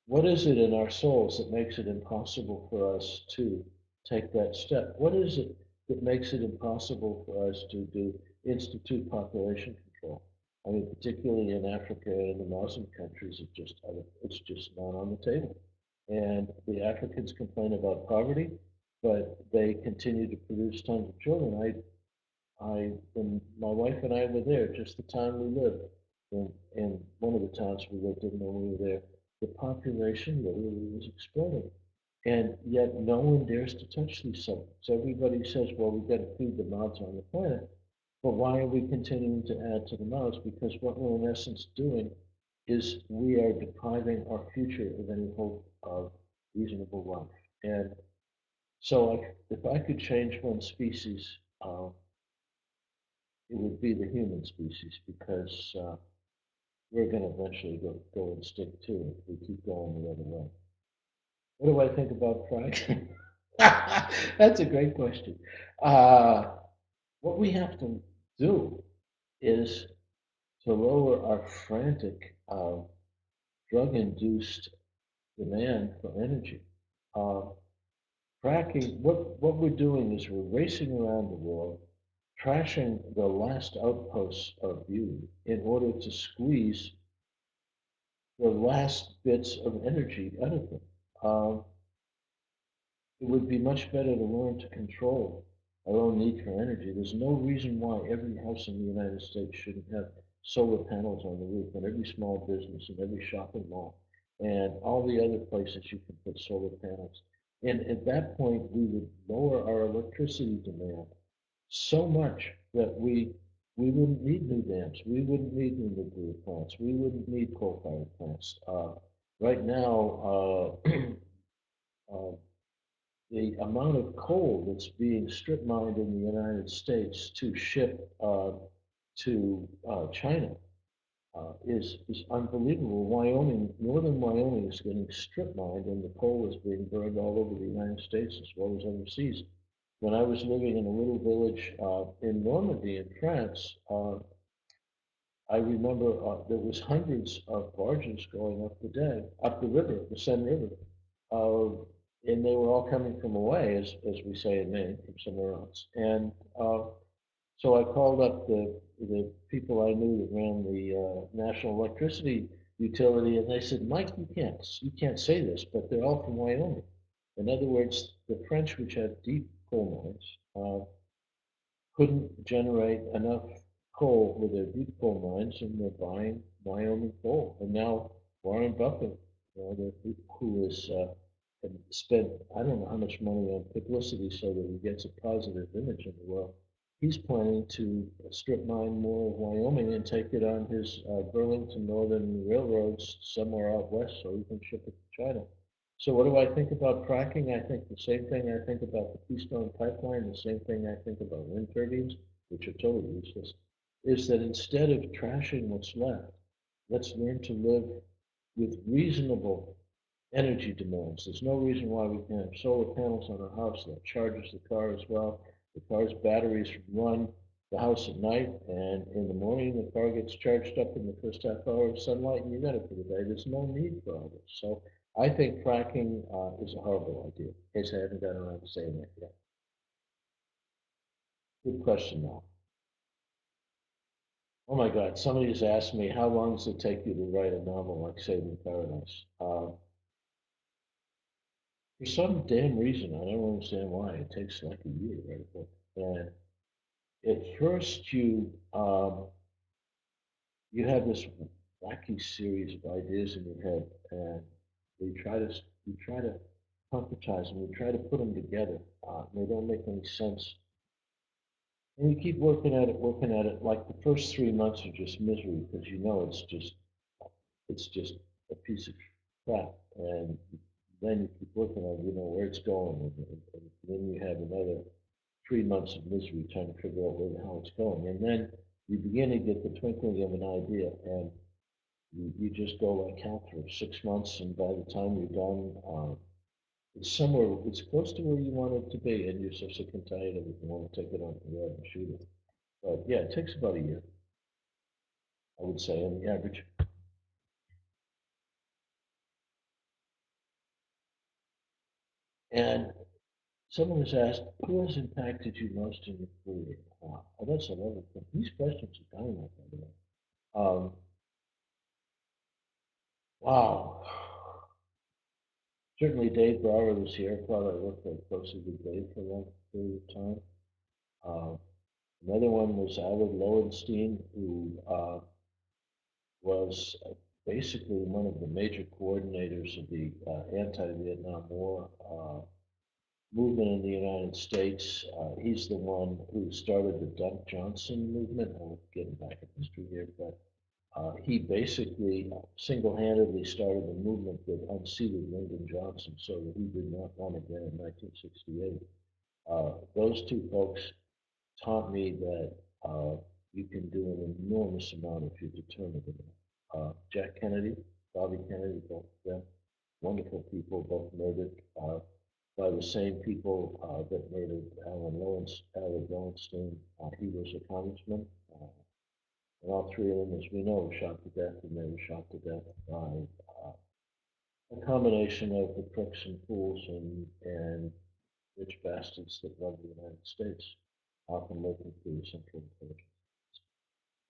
what is it in our souls that makes it impossible for us to take that step? What is it that makes it impossible for us to institute population control? I mean, particularly in Africa and the Muslim countries, it's just not on the table. And the Africans complain about poverty, but they continue to produce tons of children. When my wife and I were there, just the time we lived in one of the towns we lived in when we were there, the population literally was exploding. And yet no one dares to touch these subjects. Everybody says, well, we've got to feed the mouths on the planet. But why are we continuing to add to the mouths? Because what we're in essence doing is we are depriving our future of any hope of reasonable life. And so if I could change one species, it would be the human species because we're going to eventually go extinct too if we keep going the other way. What do I think about fracking? That's a great question. Uh, what we have to do is to lower our frantic drug-induced demand for energy. Uh, Fracking, what we're doing is we're racing around the world, trashing the last outposts of beauty in order to squeeze the last bits of energy out of them. Um, it would be much better to learn to control our own need for energy. There's no reason why every house in the United States shouldn't have solar panels on the roof, and every small business, and every shopping mall, and all the other places you can put solar panels. And at that point, we would lower our electricity demand so much that we wouldn't need new dams, we wouldn't need new nuclear plants, we wouldn't need coal-fired plants. Right now, the amount of coal that's being strip mined in the United States to ship to China is unbelievable. Wyoming, northern Wyoming is getting strip mined, and the coal is being burned all over the United States as well as overseas. When I was living in a little village in Normandy in France, I remember there was hundreds of barges going up the river, the Seine River, uh, and they were all coming from away, as we say in Maine, from somewhere else. And so I called up the people I knew that ran the national electricity utility, and they said, Mike, you can't say this, but they're all from Wyoming. In other words, the French, which have deep coal mines, couldn't generate enough coal with their deep coal mines, and they're buying Wyoming coal. And now Warren Buffett, who has spent I don't know how much money on publicity so that he gets a positive image in the world. He's planning to strip mine more of Wyoming and take it on his Burlington Northern Railroads somewhere out west so he can ship it to China. So what do I think about fracking? I think the same thing I think about the Keystone Pipeline, the same thing I think about wind turbines, which are totally useless, is that instead of trashing what's left, let's learn to live with reasonable energy demands. There's no reason why we can't have solar panels on our house that charges the car as well. The car's batteries run the house at night, and in the morning the car gets charged up in the first half hour of sunlight, and you got it for the day. There's no need for all this. So I think fracking is a horrible idea. In case I haven't gotten around to saying that yet. Good question, though. Oh my God, somebody has asked me, how long does it take you to write a novel like Saving Paradise? For some damn reason, I don't understand why, it takes like a year to write a book. And at first, you have this wacky series of ideas in your head, and you try to you try to concretize them, you try to put them together. They don't make any sense, and you keep working at it. Like the first 3 months are just misery because you know it's just a piece of crap, and then you keep working on you know where it's going, and then you have another 3 months of misery trying to figure out where the hell it's going, and then you begin to get the twinkling of an idea, and you just go like hell for 6 months, and by the time you're done, it's somewhere, it's close to where you want it to be, and you're so sick and tired of it, you want to take it on the road and shoot it. But yeah, it takes about a year, I would say, on the average. And someone has asked, who has impacted you most in your career? Oh, that's a lovely thing. These questions are dynamite, by the way. Um, wow. Certainly Dave Brower was here. I thought I worked very closely with Dave for a long period of time. Uh, Another one was Howard Lowenstein, who was basically one of the major coordinators of the anti-Vietnam War movement in the United States. He's the one who started the Dunk Johnson movement. I'm getting back in history here, but he basically single-handedly started the movement that unseated Lyndon Johnson so that he did not run again in 1968. Those two folks taught me that you can do an enormous amount if you're determined enough. Jack Kennedy, Bobby Kennedy, both of them, wonderful people, both murdered by the same people that murdered Howard Lowenstein. He was a congressman, and all three of them, as we know, were shot to death, and they were shot to death by a combination of the crooks and fools and rich bastards that run the United States, often working through Central Intelligence.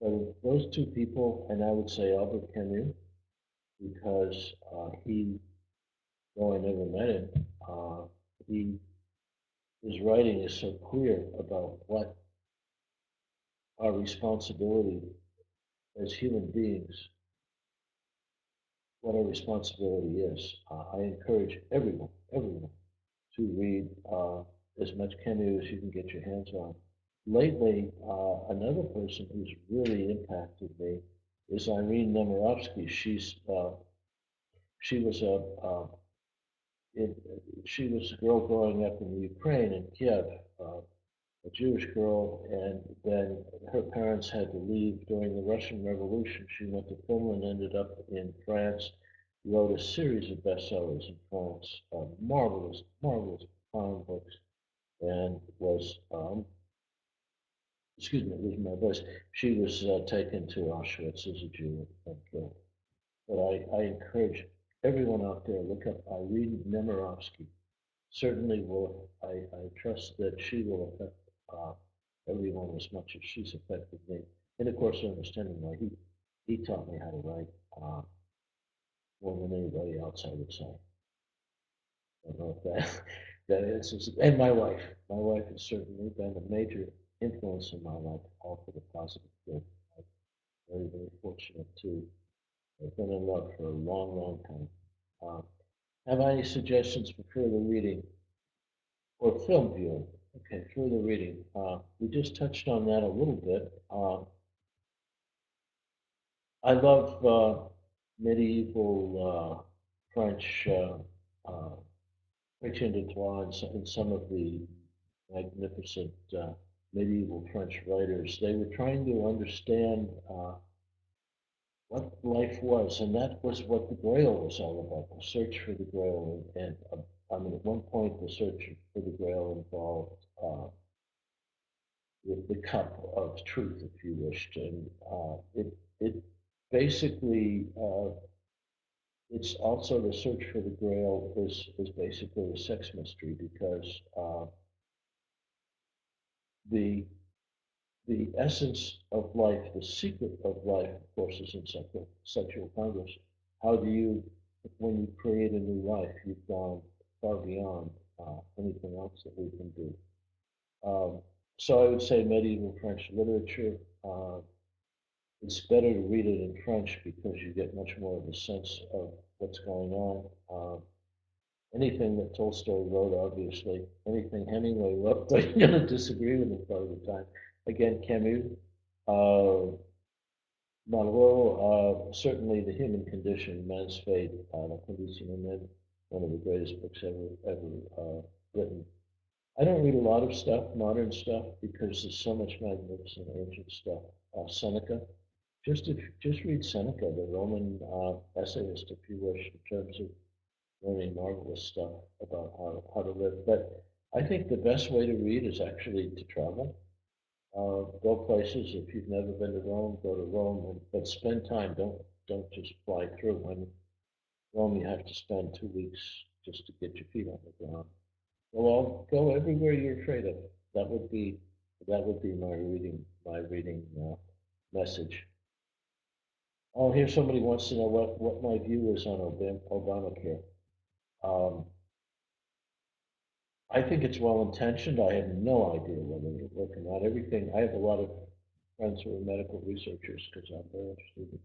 So those two people, and I would say Albert Camus, because though I never met him, he his writing is so clear about what our responsibility as human beings, what our responsibility is. I encourage everyone to read as much Camus as you can get your hands on. Lately, another person who's really impacted me is Irene Nemirovsky. She was it, she was a girl growing up in Ukraine in Kiev, a Jewish girl, and then her parents had to leave during the Russian Revolution. She went to Finland, ended up in France, wrote a series of bestsellers in France, marvelous, fine books, and was, excuse me, losing my voice. She was taken to Auschwitz as a Jew and killed. But I encourage everyone out there, look up Irene Nemirovsky. Certainly will, I trust that she will affect uh, everyone as much as she's affected me. And of course, understanding why he taught me how to write more than anybody else, I would say. I don't know if that, that is, and my wife has certainly been a major influence in my life, all for the positive good. I'm very, very fortunate to have been in love for a long, long time. Uh, have I any suggestions for further reading or film viewing? Okay, further reading. We just touched on that a little bit. I love medieval French Richard Antoine and some of the magnificent medieval French writers. They were trying to understand what life was, and that was what the Grail was all about, the search for the Grail. I mean, at one point, the search for the Grail involved the cup of truth, if you wished, and it basically it's also the search for the Grail is basically a sex mystery because the the essence of life, the secret of life, of course, is in sexual congress. How do you, when you create a new life, you've gone far beyond anything else that we can do. Um, so I would say medieval French literature. It's better to read it in French because you get much more of a sense of what's going on. Anything that Tolstoy wrote, obviously, anything Hemingway wrote, I'm going to disagree with him part of the time. Again, Camus, uh, Malraux, certainly The Human Condition, Man's Fate, La Condition Humaine, one of the greatest books ever written. I don't read a lot of stuff, modern stuff, because there's so much magnificent ancient stuff. Seneca, just read Seneca, the Roman essayist, if you wish, in terms of learning marvelous stuff about how to live. But I think the best way to read is actually to travel. Go places. If you've never been to Rome, go to Rome, but spend time. Don't just fly through. In Rome, you have to spend 2 weeks just to get your feet on the ground. Go everywhere you're afraid of. That would be that would be my reading message. Oh, here somebody wants to know what my view is on Obamacare. Um, I think it's well intentioned. I have no idea whether it'll work or not. Everything, I have a lot of friends who are medical researchers because I'm very interested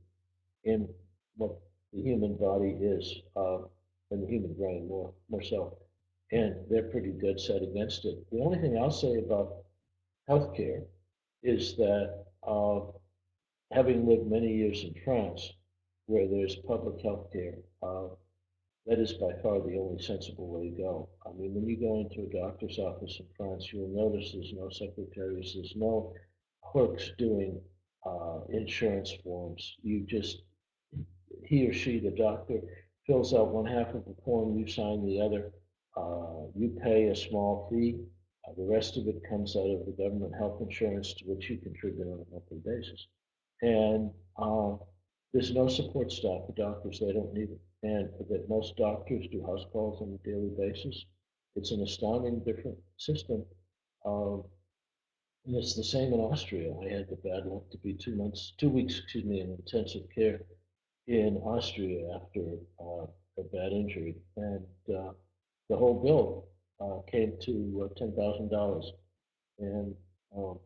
in what the human body is and the human brain more so. And they're pretty dead set against it. The only thing I'll say about healthcare is that having lived many years in France, where there's public healthcare, that is by far the only sensible way to go. I mean, when you go into a doctor's office in France, you'll notice there's no secretaries, there's no clerks doing insurance forms. He or she, the doctor, fills out one half of the form, you sign the other. You pay a small fee. The rest of it comes out of the government health insurance to which you contribute on a monthly basis. And there's no support staff for doctors. They don't need it. And that most doctors do house calls on a daily basis. It's an astounding different system. Um, and it's the same in Austria. I had the bad luck to be 2 weeks, excuse me, in intensive care in Austria after a bad injury. And the whole bill came to $10,000. And um,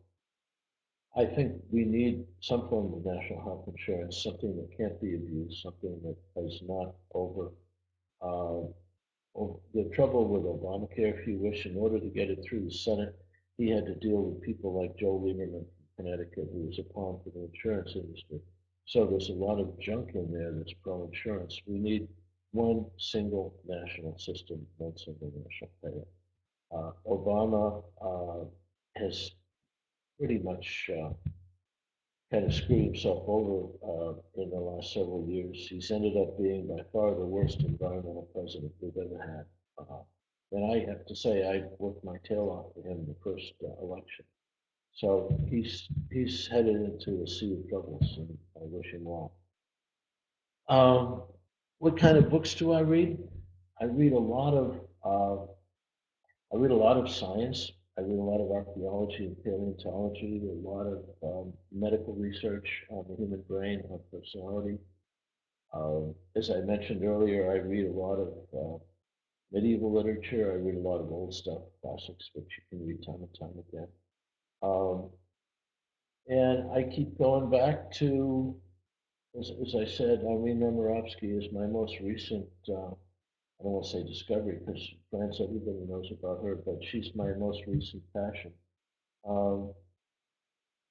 I think we need some form of national health insurance, something that can't be abused, something that is not over. Uh, the trouble with Obamacare, if you wish, in order to get it through the Senate, he had to deal with people like Joe Lieberman from Connecticut, who was a pawn for the insurance industry. So there's a lot of junk in there that's pro-insurance. We need one single national system, one single national payer. Obama has pretty much kind of screwed himself over in the last several years. He's ended up being by far the worst environmental president we've ever had. And I have to say, I worked my tail off for him the first election. So he's headed into a sea of troubles, and I wish him well. Um, what kind of books do I read? I read a lot of I read a lot of science. I read a lot of archaeology and paleontology, a lot of medical research on the human brain, on personality. As I mentioned earlier, I read a lot of medieval literature. I read a lot of old stuff, classics, which you can read time and time again. Um, and I keep going back to, as I said, Irene Nemirovsky is my most recent, I don't want to say discovery because France, everybody knows about her, but she's my most recent passion. Um,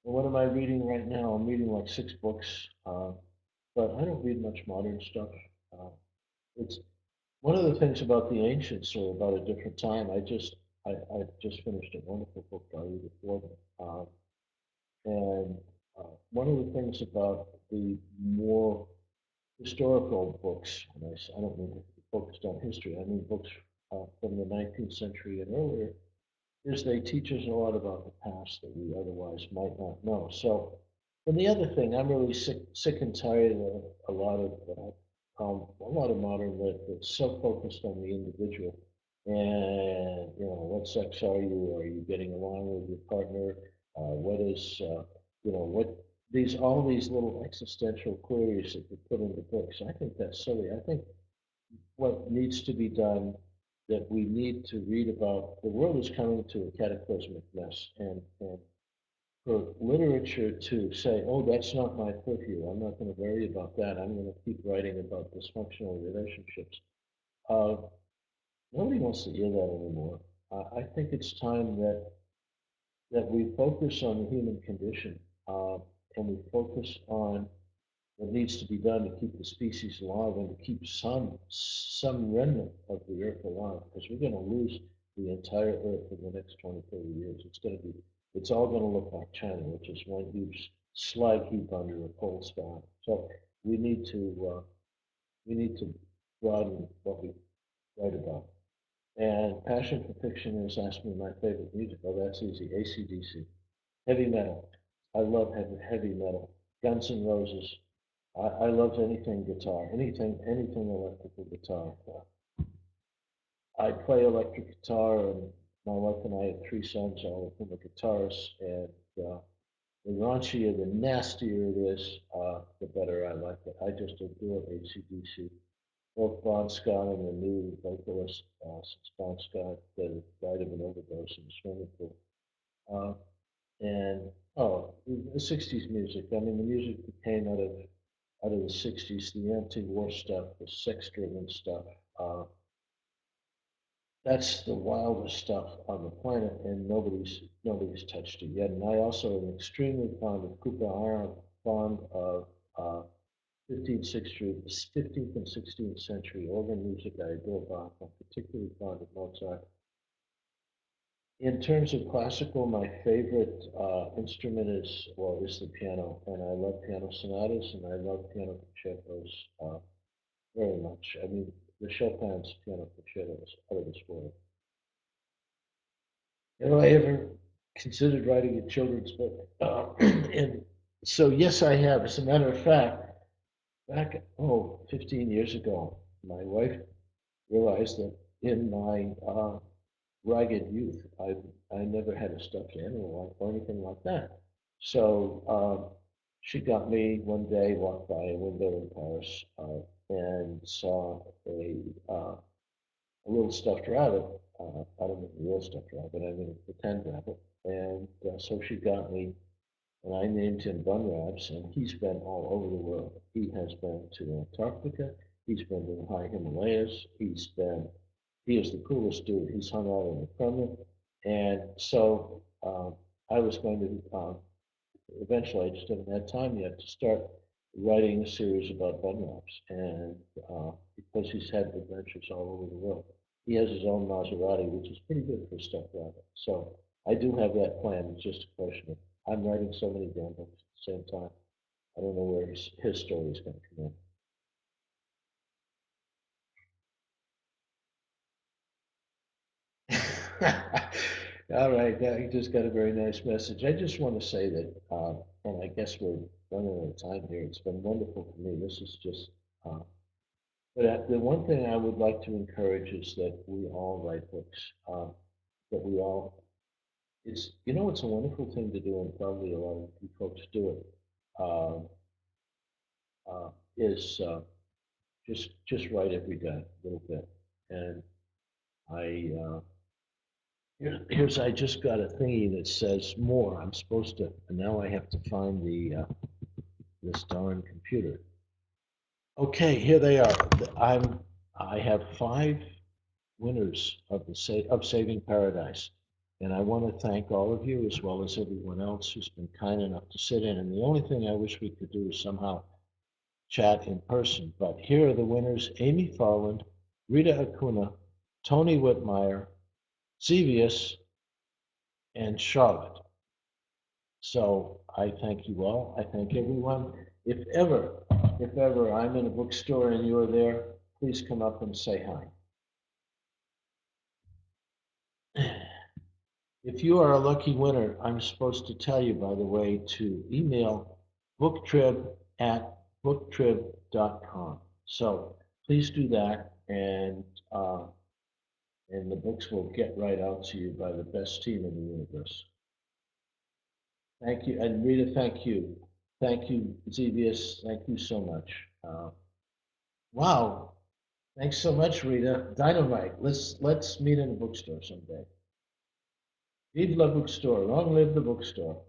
and what am I reading right now? I'm reading like 6 books, but I don't read much modern stuff. Uh, it's one of the things about the ancients or about a different time. I just finished a wonderful book by Edith Wharton, and one of the things about the more historical books, and I don't mean to be focused on history. I mean books from the 19th century and earlier, is they teach us a lot about the past that we otherwise might not know. So, and the other thing, I'm really sick and tired of a lot of modern lit that's so focused on the individual. And what sex are you? Are you getting along with your partner? What is what these all these little existential queries that you put into books? I think that's silly. I think what needs to be done that we need to read about. The world is coming to a cataclysmic mess, and for literature to say, "Oh, that's not my purview. I'm not going to worry about that. I'm going to keep writing about dysfunctional relationships." Uh, Nobody wants to hear that anymore. I think it's time that we focus on the human condition, and we focus on what needs to be done to keep the species alive and to keep some remnant of the earth alive, because we're going to lose the entire earth in the next 20, 30 years. It's all going to look like China, which is one huge slag heap under a cold sky. So we need to we need to broaden what we write about. And passion for fiction is asking me my favorite music. Oh, that's easy. AC/DC. Heavy metal. I love heavy metal. Guns N' Roses. I love anything guitar, anything electrical guitar. I play electric guitar, and my wife and I have 3 sons, all of whom are guitarists. And the raunchier, the nastier it is, the better I like it. I just adore AC/DC. Both Bon Scott and the new vocalist, since Bon Scott died of an overdose in the swimming pool. Uh, and the '60s music. I mean, the music that came out of the '60s, the anti-war stuff, the sex-driven stuff. Uh, that's the wildest stuff on the planet, and nobody's touched it yet. And I also am extremely fond of Cooper Aron, fond of 15th and 16th century organ music. I adore Bach. I'm particularly fond of Mozart. In terms of classical, my favorite instrument is the piano, and I love piano sonatas and I love piano concertos very much. I mean, the Chopin's piano concerto is out of this world. Have I ever considered writing a children's book? And so, yes, I have. As a matter of fact, back 15 years ago, my wife realized that in my ragged youth. I never had a stuffed animal or anything like that. So she got me one day, walked by a window in Paris, and saw a little stuffed rabbit. I don't mean a real stuffed rabbit, I mean a pretend rabbit. And so she got me, and I named him Bunrabs, and he's been all over the world. He has been to Antarctica. He's been to the high Himalayas. He is the coolest dude. He's hung out in the Kremlin. And so I was going to, eventually, I just haven't had time yet to start writing a series about Bunrabs. And because he's had adventures all over the world, he has his own Maserati, which is pretty good for a stuffed rabbit. So I do have that plan. It's just a question of, I'm writing so many damn books at the same time. I don't know where his story is going to come in. All right, now you just got a very nice message. I just want to say that, and I guess we're running out of time here. It's been wonderful for me. This is just, but the one thing I would like to encourage is that we all write books. That we all, it's a wonderful thing to do, and probably a lot of you folks do it. Uh, is just write every day a little bit, and I Here's, I just got a thingy that says more. I'm supposed to, and now I have to find this darn computer. Okay, here they are. I have five winners of of Saving Paradise. And I want to thank all of you as well as everyone else who's been kind enough to sit in. And the only thing I wish we could do is somehow chat in person. But here are the winners: Amy Farland, Rita Acuna, Tony Whitmire, Zevius, and Charlotte. So I thank you all. I thank everyone. If ever I'm in a bookstore and you're there, please come up and say hi. If you are a lucky winner, I'm supposed to tell you, by the way, to email booktrib@booktrib.com. So please do that, and the books will get right out to you by the best team in the universe. Thank you, and Rita, thank you. Thank you, Zevius. Thank you so much. Wow, thanks so much, Rita. Dynamite. Let's meet in a bookstore someday. Vive la bookstore. Long live the bookstore.